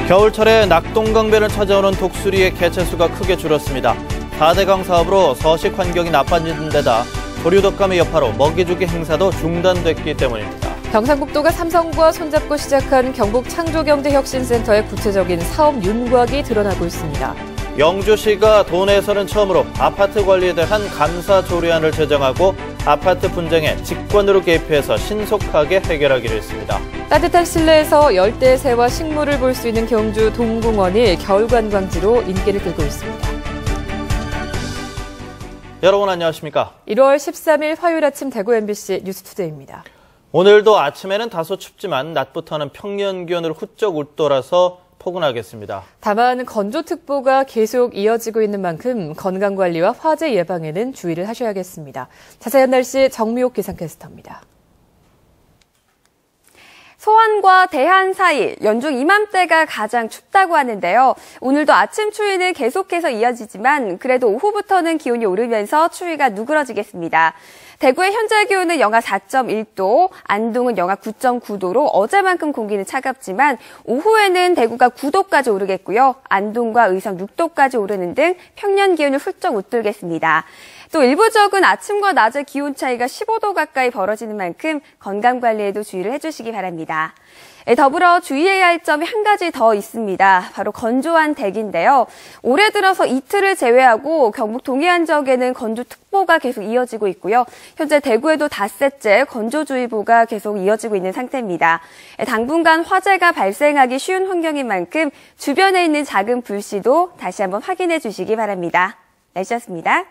겨울철에 낙동강변을 찾아오는 독수리의 개체수가 크게 줄었습니다. 4대강 사업으로 서식 환경이 나빠진 데다 조류독감의 여파로 먹이주기 행사도 중단됐기 때문입니다. 경상북도가 삼성과 손잡고 시작한 경북 창조경제혁신센터의 구체적인 사업 윤곽이 드러나고 있습니다. 영주시가 도내에서는 처음으로 아파트 관리에 대한 감사 조례안을 제정하고 아파트 분쟁에 직권으로 개입해서 신속하게 해결하기로 했습니다. 따뜻한 실내에서 열대새와 식물을 볼 수 있는 경주 동궁원이 겨울 관광지로 인기를 끌고 있습니다. 여러분 안녕하십니까? 1월 13일 화요일 아침 대구 MBC 뉴스투데이입니다. 오늘도 아침에는 다소 춥지만 낮부터는 평년 기온으로 훌쩍 웃돌아서 포근하겠습니다. 다만 건조특보가 계속 이어지고 있는 만큼 건강관리와 화재 예방에는 주의를 하셔야겠습니다. 자세한 날씨 정미옥 기상캐스터입니다. 소환과 대한 사이 연중 이맘때가 가장 춥다고 하는데요. 오늘도 아침 추위는 계속해서 이어지지만 그래도 오후부터는 기온이 오르면서 추위가 누그러지겠습니다. 대구의 현재 기온은 영하 4.1도, 안동은 영하 9.9도로 어제만큼 공기는 차갑지만 오후에는 대구가 9도까지 오르겠고요. 안동과 의성 6도까지 오르는 등 평년 기온을 훌쩍 웃돌겠습니다. 또 일부 지역은 아침과 낮의 기온 차이가 15도 가까이 벌어지는 만큼 건강관리에도 주의를 해주시기 바랍니다. 더불어 주의해야 할 점이 한 가지 더 있습니다. 바로 건조한 대기인데요. 올해 들어서 이틀을 제외하고 경북 동해안 지역에는 건조특보가 계속 이어지고 있고요. 현재 대구에도 닷새째 건조주의보가 계속 이어지고 있는 상태입니다. 당분간 화재가 발생하기 쉬운 환경인 만큼 주변에 있는 작은 불씨도 다시 한번 확인해 주시기 바랍니다. 날씨였습니다.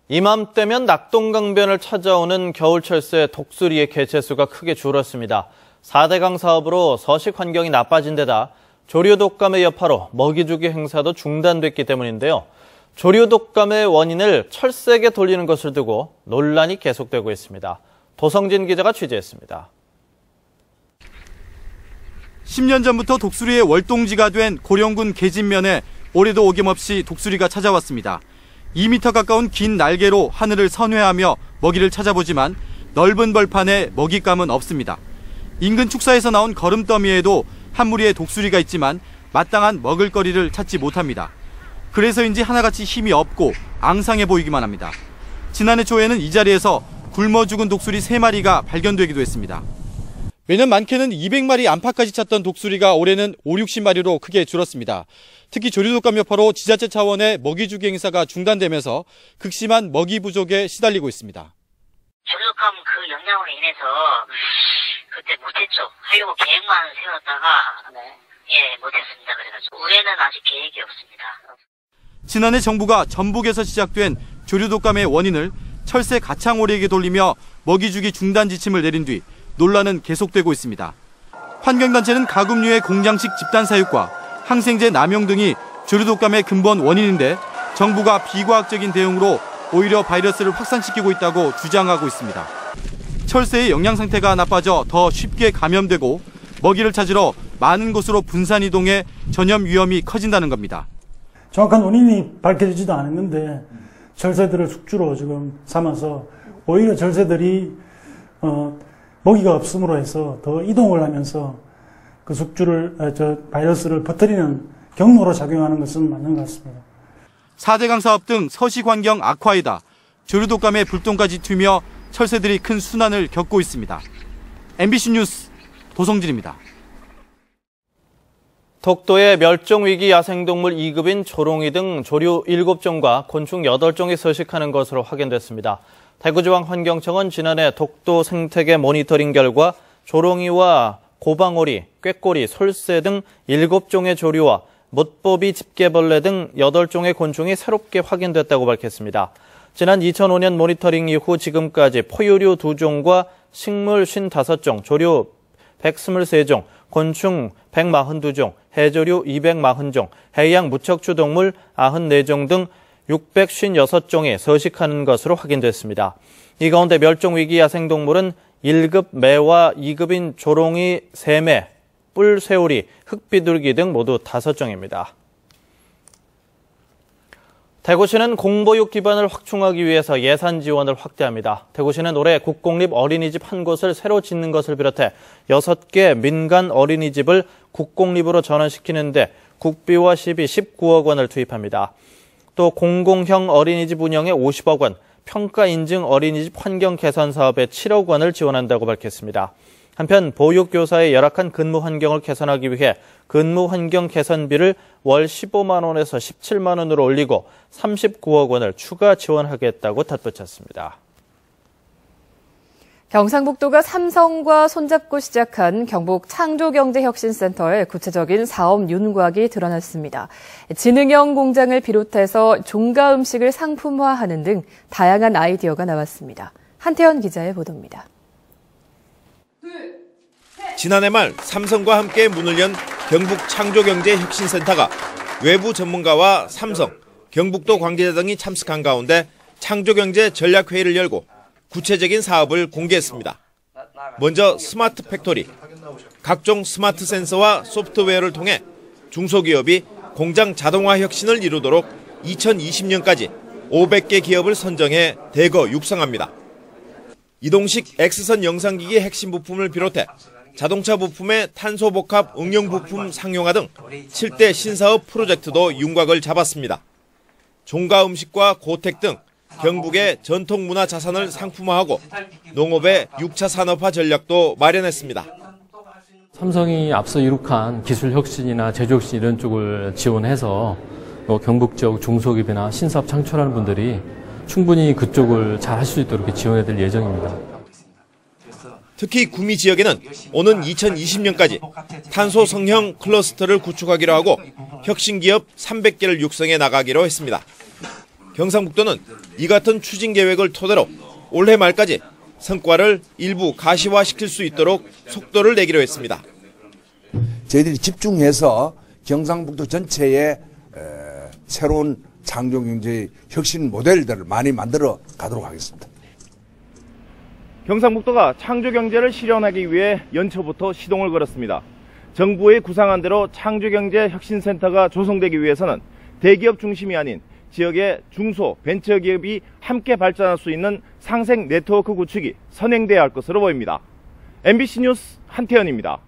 이맘때면 낙동강변을 찾아오는 겨울철새 독수리의 개체수가 크게 줄었습니다. 4대강 사업으로 서식 환경이 나빠진 데다 조류독감의 여파로 먹이주기 행사도 중단됐기 때문인데요. 조류독감의 원인을 철새에게 돌리는 것을 두고 논란이 계속되고 있습니다. 도성진 기자가 취재했습니다. 10년 전부터 독수리의 월동지가 된 고령군 계진면에 올해도 어김없이 독수리가 찾아왔습니다. 2m 가까운 긴 날개로 하늘을 선회하며 먹이를 찾아보지만 넓은 벌판에 먹잇감은 없습니다. 인근 축사에서 나온 거름더미에도 한 무리의 독수리가 있지만 마땅한 먹을거리를 찾지 못합니다. 그래서인지 하나같이 힘이 없고 앙상해 보이기만 합니다. 지난해 초에는 이 자리에서 굶어 죽은 독수리 3마리가 발견되기도 했습니다. 매년 많게는 200마리 안팎까지 찾던 독수리가 올해는 5, 60마리로 크게 줄었습니다. 특히 조류독감 여파로 지자체 차원의 먹이주기 행사가 중단되면서 극심한 먹이 부족에 시달리고 있습니다. 조류독감 그 영향으로 인해서 그때 못했죠. 하려고 계획만 세웠다가 못했습니다. 그래가지고 올해는 아직 계획이 없습니다. 지난해 정부가 전북에서 시작된 조류독감의 원인을 철새 가창오리에게 돌리며 먹이주기 중단 지침을 내린 뒤 논란은 계속되고 있습니다. 환경단체는 가금류의 공장식 집단사육과 항생제 남용 등이 조류독감의 근본 원인인데 정부가 비과학적인 대응으로 오히려 바이러스를 확산시키고 있다고 주장하고 있습니다. 철새의 영양 상태가 나빠져 더 쉽게 감염되고 먹이를 찾으러 많은 곳으로 분산 이동해 전염 위험이 커진다는 겁니다. 정확한 원인이 밝혀지지도 않았는데 철새들을 숙주로 지금 삼아서 오히려 철새들이 먹이가 없음으로 해서 더 이동을 하면서 그 바이러스를 퍼뜨리는 경로로 작용하는 것은 맞는 것 같습니다. 4대강 사업 등 서식 환경 악화이다 조류독감의 불똥까지 튀며 철새들이 큰 순환을 겪고 있습니다. MBC 뉴스 도성진입니다. 독도의 멸종위기 야생동물 2급인 조롱이 등 조류 7종과 곤충 8종이 서식하는 것으로 확인됐습니다. 대구지방환경청은 지난해 독도 생태계 모니터링 결과 조롱이와 고방오리, 꾀꼬리, 솔새 등 7종의 조류와 못보비 집게벌레 등 8종의 곤충이 새롭게 확인됐다고 밝혔습니다. 지난 2005년 모니터링 이후 지금까지 포유류 2종과 식물 55종, 조류 123종, 곤충 142종, 해조류 240종, 해양 무척추 동물 94종 등 656종이 서식하는 것으로 확인됐습니다. 이 가운데 멸종위기 야생동물은 1급 매와 2급인 조롱이 3매, 뿔새우리, 흑비둘기 등 모두 5종입니다. 대구시는 공보육 기반을 확충하기 위해서 예산 지원을 확대합니다. 대구시는 올해 국공립 어린이집 한 곳을 새로 짓는 것을 비롯해 6개 민간 어린이집을 국공립으로 전환시키는데 국비와 시비 19억 원을 투입합니다. 또 공공형 어린이집 운영에 50억 원, 평가 인증 어린이집 환경 개선 사업에 7억 원을 지원한다고 밝혔습니다. 한편 보육교사의 열악한 근무 환경을 개선하기 위해 근무 환경 개선비를 월 15만 원에서 17만 원으로 올리고 39억 원을 추가 지원하겠다고 덧붙였습니다. 경상북도가 삼성과 손잡고 시작한 경북 창조경제혁신센터의 구체적인 사업 윤곽이 드러났습니다. 지능형 공장을 비롯해서 종가 음식을 상품화하는 등 다양한 아이디어가 나왔습니다. 한태현 기자의 보도입니다. 지난해 말 삼성과 함께 문을 연 경북 창조경제혁신센터가 외부 전문가와 삼성, 경북도 관계자 등이 참석한 가운데 창조경제 전략회의를 열고 구체적인 사업을 공개했습니다. 먼저 스마트 팩토리, 각종 스마트 센서와 소프트웨어를 통해 중소기업이 공장 자동화 혁신을 이루도록 2020년까지 500개 기업을 선정해 대거 육성합니다. 이동식 X선 영상기기 핵심 부품을 비롯해 자동차 부품의 탄소복합 응용 부품 상용화 등 7대 신사업 프로젝트도 윤곽을 잡았습니다. 종가 음식과 고택 등 경북의 전통문화 자산을 상품화하고 농업의 6차 산업화 전략도 마련했습니다. 삼성이 앞서 이룩한 기술 혁신이나 제조 혁신 이런 쪽을 지원해서 경북 지역 중소기업이나 신사업 창출하는 분들이 충분히 그쪽을 잘 할 수 있도록 지원해야 될 예정입니다. 특히 구미 지역에는 오는 2020년까지 탄소 성형 클러스터를 구축하기로 하고 혁신기업 300개를 육성해 나가기로 했습니다. 경상북도는 이 같은 추진 계획을 토대로 올해 말까지 성과를 일부 가시화시킬 수 있도록 속도를 내기로 했습니다. 저희들이 집중해서 경상북도 전체에 새로운 창조경제의 혁신 모델들을 많이 만들어 가도록 하겠습니다. 경상북도가 창조경제를 실현하기 위해 연초부터 시동을 걸었습니다. 정부의 구상한 대로 창조경제혁신센터가 조성되기 위해서는 대기업 중심이 아닌 지역의 중소, 벤처기업이 함께 발전할 수 있는 상생 네트워크 구축이 선행돼야 할 것으로 보입니다. MBC 뉴스 한태현입니다.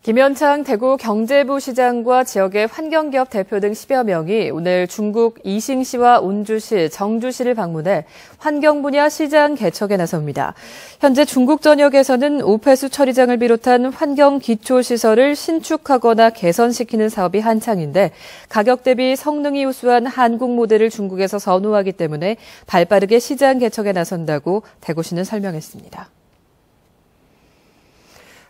김현창 대구 경제부 시장과 지역의 환경기업 대표 등 10여 명이 오늘 중국 이싱시와 온주시, 정주시를 방문해 환경 분야 시장 개척에 나섭니다. 현재 중국 전역에서는 오폐수 처리장을 비롯한 환경 기초시설을 신축하거나 개선시키는 사업이 한창인데 가격 대비 성능이 우수한 한국 모델을 중국에서 선호하기 때문에 발빠르게 시장 개척에 나선다고 대구시는 설명했습니다.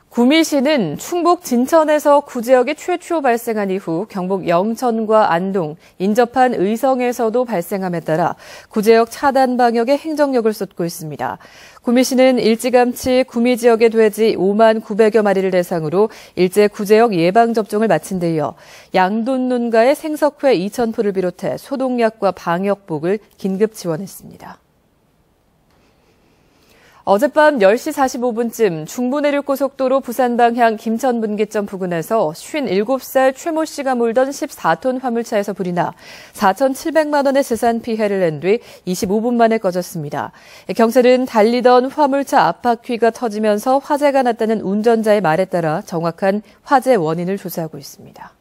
구미시는 충북 진천에서 구제역이 최초 발생한 이후 경북 영천과 안동, 인접한 의성에서도 발생함에 따라 구제역 차단 방역에 행정력을 쏟고 있습니다. 구미시는 일찌감치 구미 지역의 돼지 5만 900여 마리를 대상으로 일제 구제역 예방접종을 마친 데 이어 양돈 농가의 생석회 2,000포를 비롯해 소독약과 방역복을 긴급 지원했습니다. 어젯밤 10시 45분쯤 중부내륙고속도로 부산 방향 김천분기점 부근에서 57살 최모 씨가 몰던 14톤 화물차에서 불이 나 4,700만 원의 재산 피해를 낸 뒤 25분 만에 꺼졌습니다. 경찰은 달리던 화물차 앞바퀴가 터지면서 화재가 났다는 운전자의 말에 따라 정확한 화재 원인을 조사하고 있습니다.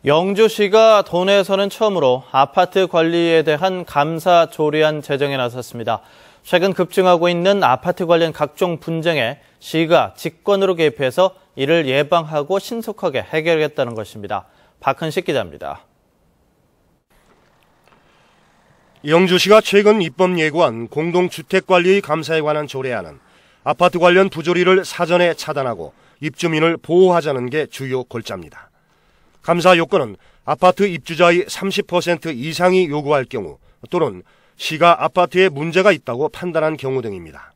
영주시가 도내에서는 처음으로 아파트 관리에 대한 감사 조례안 제정에 나섰습니다. 최근 급증하고 있는 아파트 관련 각종 분쟁에 시가 직권으로 개입해서 이를 예방하고 신속하게 해결하겠다는 것입니다. 박헌식 기자입니다. 영주시가 최근 입법 예고한 공동주택관리 감사에 관한 조례안은 아파트 관련 부조리를 사전에 차단하고 입주민을 보호하자는 게 주요 골자입니다. 감사 요건은 아파트 입주자의 30% 이상이 요구할 경우 또는 시가 아파트에 문제가 있다고 판단한 경우 등입니다.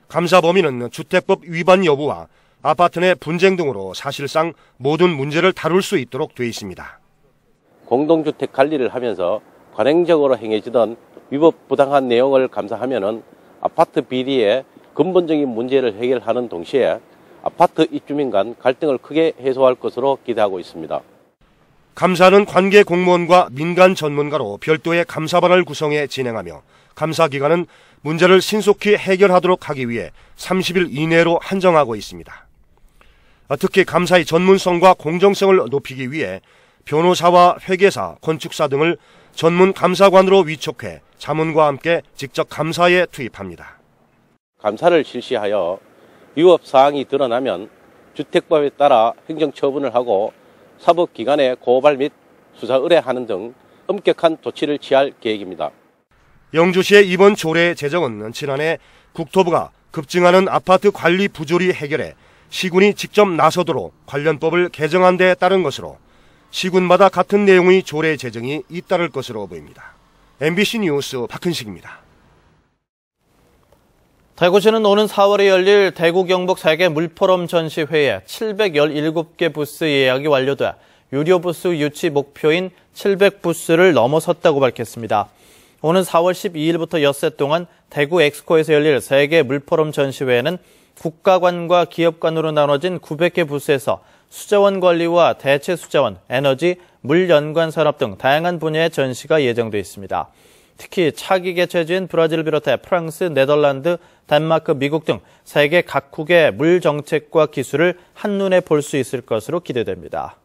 감사 범위는 주택법 위반 여부와 아파트 내 분쟁 등으로 사실상 모든 문제를 다룰 수 있도록 돼 있습니다. 공동주택 관리를 하면서 관행적으로 행해지던 위법 부당한 내용을 감사하면은 아파트 비리의 근본적인 문제를 해결하는 동시에 아파트 입주민 간 갈등을 크게 해소할 것으로 기대하고 있습니다. 감사는 관계 공무원과 민간 전문가로 별도의 감사반을 구성해 진행하며 감사 기간은 문제를 신속히 해결하도록 하기 위해 30일 이내로 한정하고 있습니다. 특히 감사의 전문성과 공정성을 높이기 위해 변호사와 회계사, 건축사 등을 전문 감사관으로 위촉해 자문과 함께 직접 감사에 투입합니다. 감사를 실시하여 위법 사항이 드러나면 주택법에 따라 행정처분을 하고 사법기관에 고발 및 수사 의뢰하는 등 엄격한 조치를 취할 계획입니다. 영주시의 이번 조례 제정은 지난해 국토부가 급증하는 아파트 관리 부조리 해결에 시군이 직접 나서도록 관련법을 개정한 데 따른 것으로 시군마다 같은 내용의 조례 제정이 잇따를 것으로 보입니다. MBC 뉴스 박근식입니다. 대구시는 오는 4월에 열릴 대구 경북 세계 물포럼 전시회에 717개 부스 예약이 완료돼 유료 부스 유치 목표인 700부스를 넘어섰다고 밝혔습니다. 오는 4월 12일부터 엿새 동안 대구 엑스코에서 열릴 세계 물포럼 전시회에는 국가관과 기업관으로 나눠진 900개 부스에서 수자원 관리와 대체 수자원, 에너지, 물 연관 산업 등 다양한 분야의 전시가 예정돼 있습니다. 특히 차기 개최지인 브라질을 비롯해 프랑스, 네덜란드, 덴마크, 미국 등 세계 각국의 물 정책과 기술을 한눈에 볼 수 있을 것으로 기대됩니다.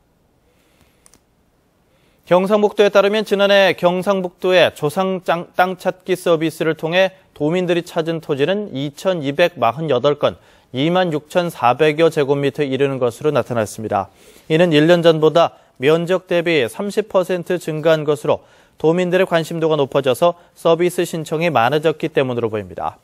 경상북도에 따르면 지난해 경상북도의 조상 땅 찾기 서비스를 통해 도민들이 찾은 토지는 2,248건, 26,400여 제곱미터에 이르는 것으로 나타났습니다. 이는 1년 전보다 면적 대비 30% 증가한 것으로 도민들의 관심도가 높아져서 서비스 신청이 많아졌기 때문으로 보입니다.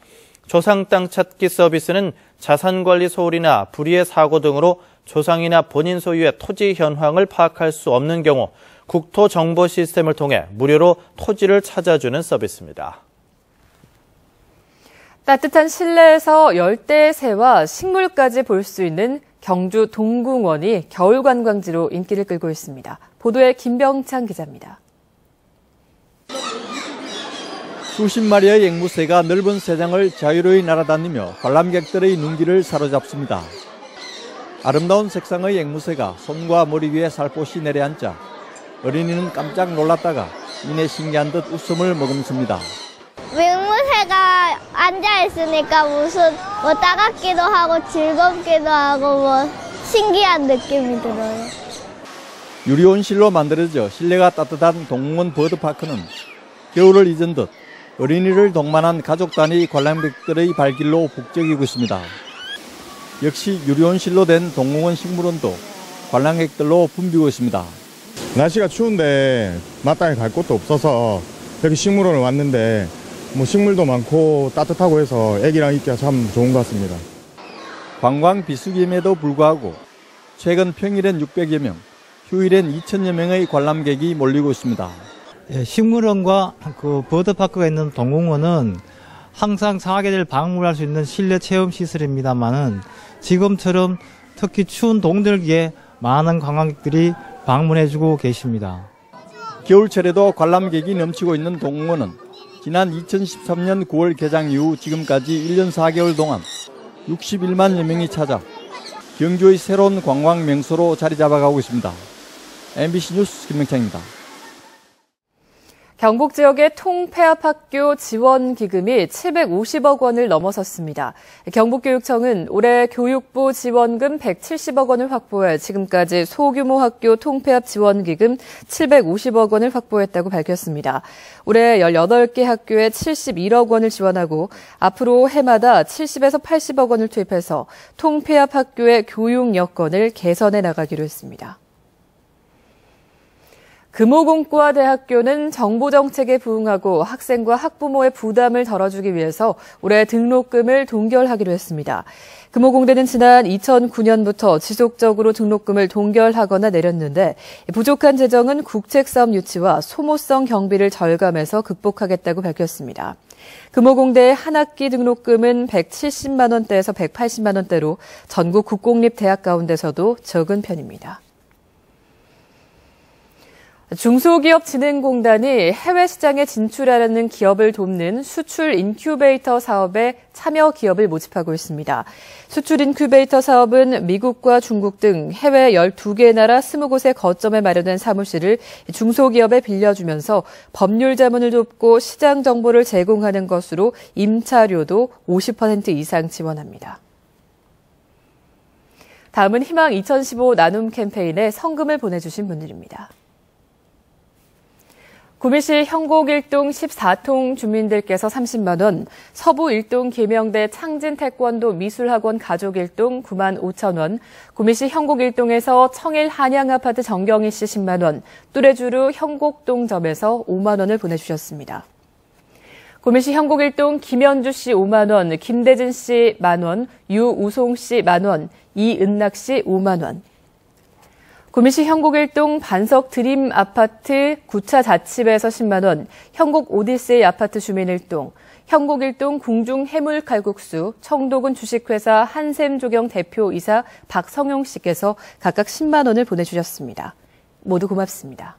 조상 땅 찾기 서비스는 자산관리 소홀이나 불의의 사고 등으로 조상이나 본인 소유의 토지 현황을 파악할 수 없는 경우 국토정보 시스템을 통해 무료로 토지를 찾아주는 서비스입니다. 따뜻한 실내에서 열대새와 식물까지 볼 수 있는 경주 동궁원이 겨울 관광지로 인기를 끌고 있습니다. 보도에 김병창 기자입니다. 수십 마리의 앵무새가 넓은 새장을 자유로이 날아다니며 관람객들의 눈길을 사로잡습니다. 아름다운 색상의 앵무새가 손과 머리 위에 살포시 내려앉자 어린이는 깜짝 놀랐다가 이내 신기한 듯 웃음을 머금습니다. 앵무새가 앉아있으니까 무슨 따갑기도 하고 즐겁기도 하고 신기한 느낌이 들어요. 유리온실로 만들어져 실내가 따뜻한 동궁원 버드파크는 겨울을 잊은 듯 어린이를 동반한 가족 단위 관람객들의 발길로 북적이고 있습니다. 역시 유리온실로 된 동궁원 식물원도 관람객들로 붐비고 있습니다. 날씨가 추운데 마땅히 갈 곳도 없어서 여기 식물원을 왔는데 식물도 많고 따뜻하고 해서 애기랑 있기가 참 좋은 것 같습니다. 관광 비수기임에도 불구하고 최근 평일엔 600여 명, 휴일엔 2,000여 명의 관람객이 몰리고 있습니다. 식물원과 그 버드파크가 있는 동궁원은 항상 사계절 방문할 수 있는 실내 체험 시설입니다만은 지금처럼 특히 추운 동절기에 많은 관광객들이 방문해주고 계십니다. 겨울철에도 관람객이 넘치고 있는 동궁원은 지난 2013년 9월 개장 이후 지금까지 1년 4개월 동안 61만여 명이 찾아 경주의 새로운 관광 명소로 자리 잡아가고 있습니다. MBC 뉴스 김명창입니다. 경북 지역의 통폐합학교 지원 기금이 750억 원을 넘어섰습니다. 경북교육청은 올해 교육부 지원금 170억 원을 확보해 지금까지 소규모 학교 통폐합 지원 기금 750억 원을 확보했다고 밝혔습니다. 올해 18개 학교에 71억 원을 지원하고 앞으로 해마다 70에서 80억 원을 투입해서 통폐합 학교의 교육 여건을 개선해 나가기로 했습니다. 금호공과대학교는 정보정책에 부응하고 학생과 학부모의 부담을 덜어주기 위해서 올해 등록금을 동결하기로 했습니다. 금호공대는 지난 2009년부터 지속적으로 등록금을 동결하거나 내렸는데 부족한 재정은 국책사업 유치와 소모성 경비를 절감해서 극복하겠다고 밝혔습니다. 금호공대의 한 학기 등록금은 170만 원대에서 180만 원대로 전국 국공립 대학 가운데서도 적은 편입니다. 중소기업진흥공단이 해외 시장에 진출하려는 기업을 돕는 수출 인큐베이터 사업에 참여 기업을 모집하고 있습니다. 수출 인큐베이터 사업은 미국과 중국 등 해외 12개 나라 20곳의 거점에 마련된 사무실을 중소기업에 빌려주면서 법률 자문을 돕고 시장 정보를 제공하는 것으로 임차료도 50% 이상 지원합니다. 다음은 희망 2015 나눔 캠페인에 성금을 보내주신 분들입니다. 구미시 형곡 1동 14통 주민들께서 30만 원, 서부 1동 계명대 창진 태권도 미술학원 가족 1동 9만 5천 원, 구미시 형곡 1동에서 청일 한양아파트 정경희 씨 10만 원, 뚜레주루 형곡동점에서 5만 원을 보내주셨습니다. 구미시 형곡 1동 김현주 씨 5만 원, 김대진 씨 만 원, 유우송 씨 만 원, 이은락 씨 5만 원. 구미시 형곡 1동 반석 드림 아파트 9차 자치배에서 10만 원, 형곡 오디세이 아파트 주민 1동, 형곡 1동 궁중 해물 칼국수, 청도군 주식회사 한샘조경 대표이사 박성용 씨께서 각각 10만 원을 보내주셨습니다. 모두 고맙습니다.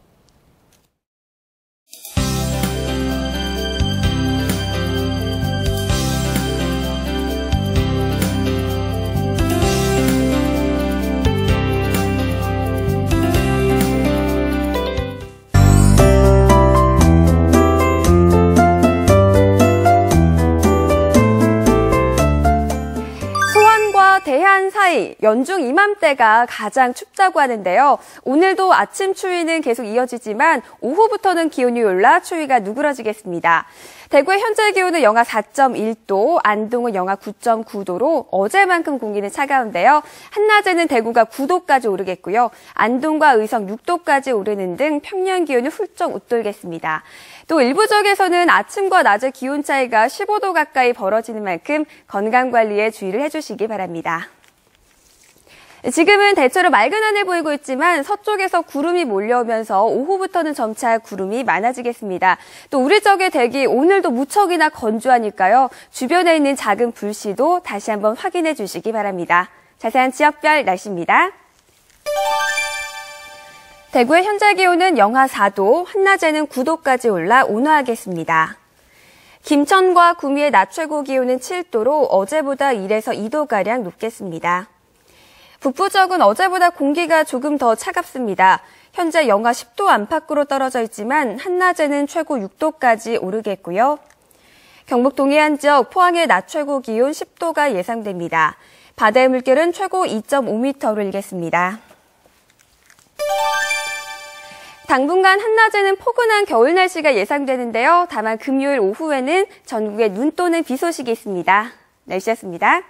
대한 사이 연중 이맘때가 가장 춥다고 하는데요. 오늘도 아침 추위는 계속 이어지지만 오후부터는 기온이 올라 추위가 누그러지겠습니다. 대구의 현재 기온은 영하 4.1도, 안동은 영하 9.9도로 어제만큼 공기는 차가운데요. 한낮에는 대구가 9도까지 오르겠고요. 안동과 의성 6도까지 오르는 등 평년 기온을 훌쩍 웃돌겠습니다. 또 일부 지역에서는 아침과 낮의 기온 차이가 15도 가까이 벌어지는 만큼 건강관리에 주의를 해주시기 바랍니다. 지금은 대체로 맑은 하늘 보이고 있지만 서쪽에서 구름이 몰려오면서 오후부터는 점차 구름이 많아지겠습니다. 또 우리 지역의 대기 오늘도 무척이나 건조하니까요. 주변에 있는 작은 불씨도 다시 한번 확인해 주시기 바랍니다. 자세한 지역별 날씨입니다. 대구의 현재 기온은 영하 4도, 한낮에는 9도까지 올라 온화하겠습니다. 김천과 구미의 낮 최고 기온은 7도로 어제보다 1에서 2도가량 높겠습니다. 북부 지역은 어제보다 공기가 조금 더 차갑습니다. 현재 영하 10도 안팎으로 떨어져 있지만 한낮에는 최고 6도까지 오르겠고요. 경북 동해안 지역 포항의 낮 최고 기온 10도가 예상됩니다. 바다의 물결은 최고 2.5m로 일겠습니다. 당분간 한낮에는 포근한 겨울 날씨가 예상되는데요. 다만 금요일 오후에는 전국에 눈 또는 비 소식이 있습니다. 날씨였습니다.